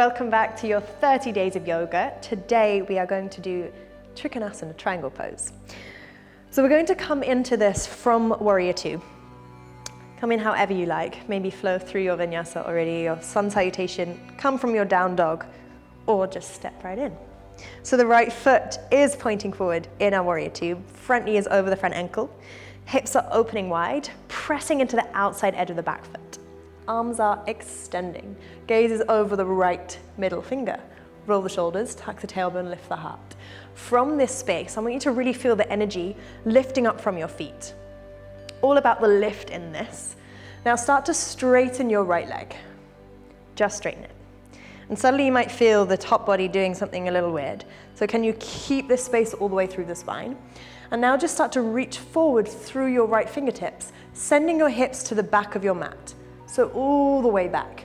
Welcome back to your 30 days of yoga. Today we are going to do Trikonasana, triangle pose. So we're going to come into this from Warrior Two. Come in however you like, maybe flow through your vinyasa already, your sun salutation, come from your down dog, or just step right in. So the right foot is pointing forward in our Warrior Two, front knee is over the front ankle, hips are opening wide, pressing into the outside edge of the back foot. Arms are extending, gaze is over the right middle finger. Roll the shoulders, tuck the tailbone, lift the heart. From this space, I want you to really feel the energy lifting up from your feet. All about the lift in this. Now start to straighten your right leg. Just straighten it. And suddenly you might feel the top body doing something a little weird. So can you keep this space all the way through the spine? And now just start to reach forward through your right fingertips, sending your hips to the back of your mat. So all the way back.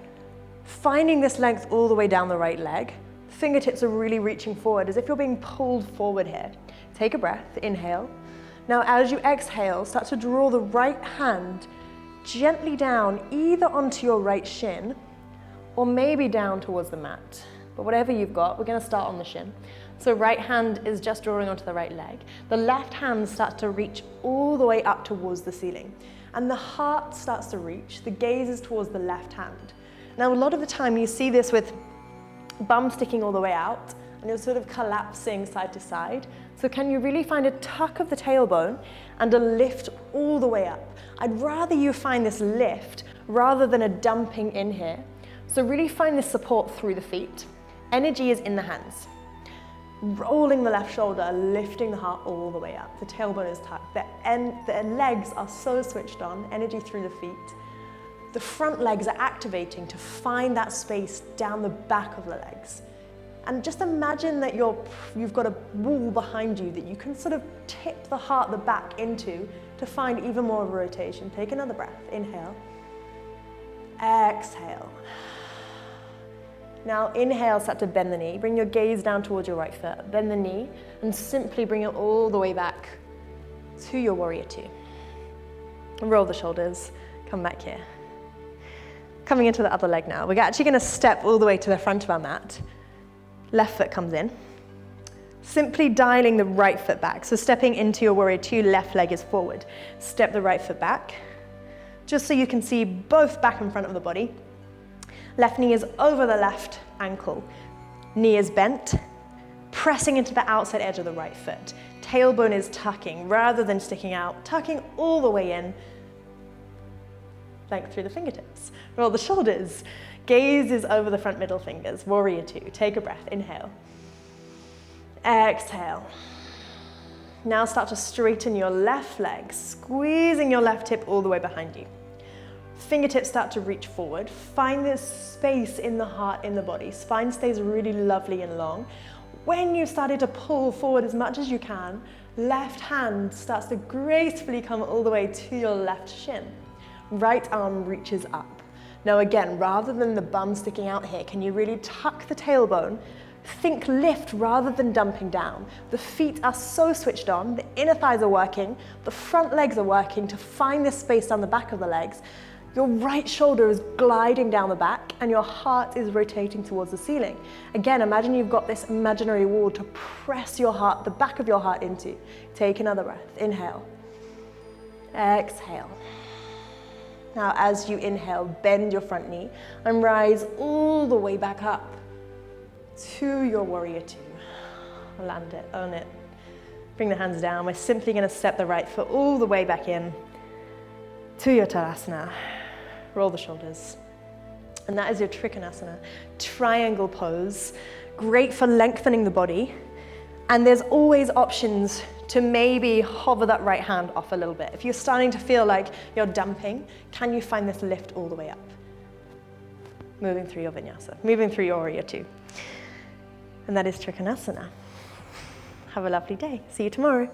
Finding this length all the way down the right leg. Fingertips are really reaching forward as if you're being pulled forward here. Take a breath, inhale. Now as you exhale, start to draw the right hand gently down, either onto your right shin, or maybe down towards the mat. But whatever you've got, we're gonna start on the shin. So right hand is just drawing onto the right leg. The left hand starts to reach all the way up towards the ceiling. And the heart starts to reach, the gaze is towards the left hand. Now a lot of the time you see this with bum sticking all the way out, and you're sort of collapsing side to side. So can you really find a tuck of the tailbone and a lift all the way up? I'd rather you find this lift rather than a dumping in here. So really find this support through the feet. Energy is in the hands. Rolling the left shoulder, lifting the heart all the way up. The tailbone is tucked. The legs are so switched on, energy through the feet. The front legs are activating to find that space down the back of the legs. And just imagine that you've got a wall behind you that you can sort of tip the heart, the back into to find even more of a rotation. Take another breath, inhale. Exhale. Now inhale, start to bend the knee. Bring your gaze down towards your right foot. Bend the knee and simply bring it all the way back to your Warrior Two. And roll the shoulders, come back here. Coming into the other leg now. We're actually gonna step all the way to the front of our mat. Left foot comes in. Simply dialing the right foot back. So stepping into your Warrior Two, left leg is forward. Step the right foot back, just so you can see both back and front of the body. Left knee is over the left ankle. Knee is bent, pressing into the outside edge of the right foot. Tailbone is tucking rather than sticking out, tucking all the way in. Length through the fingertips. Roll the shoulders. Gaze is over the front middle fingers. Warrior Two. Take a breath. Inhale. Exhale. Now start to straighten your left leg, squeezing your left hip all the way behind you. Fingertips start to reach forward. Find this space in the heart, in the body. Spine stays really lovely and long. When you've started to pull forward as much as you can, left hand starts to gracefully come all the way to your left shin. Right arm reaches up. Now again, rather than the bum sticking out here, can you really tuck the tailbone? Think lift rather than dumping down. The feet are so switched on, the inner thighs are working, the front legs are working to find this space down the back of the legs. Your right shoulder is gliding down the back and your heart is rotating towards the ceiling. Again, imagine you've got this imaginary wall to press your heart, the back of your heart into. Take another breath, inhale. Exhale. Now as you inhale, bend your front knee and rise all the way back up to your Warrior Two. Land it, own it. Bring the hands down. We're simply gonna step the right foot all the way back in to your Tadasana. Roll the shoulders. And that is your Trikonasana, triangle pose. Great for lengthening the body. And there's always options to maybe hover that right hand off a little bit. If you're starting to feel like you're dumping, can you find this lift all the way up? Moving through your vinyasa, moving through your Warrior Two. And that is Trikonasana. Have a lovely day. See you tomorrow.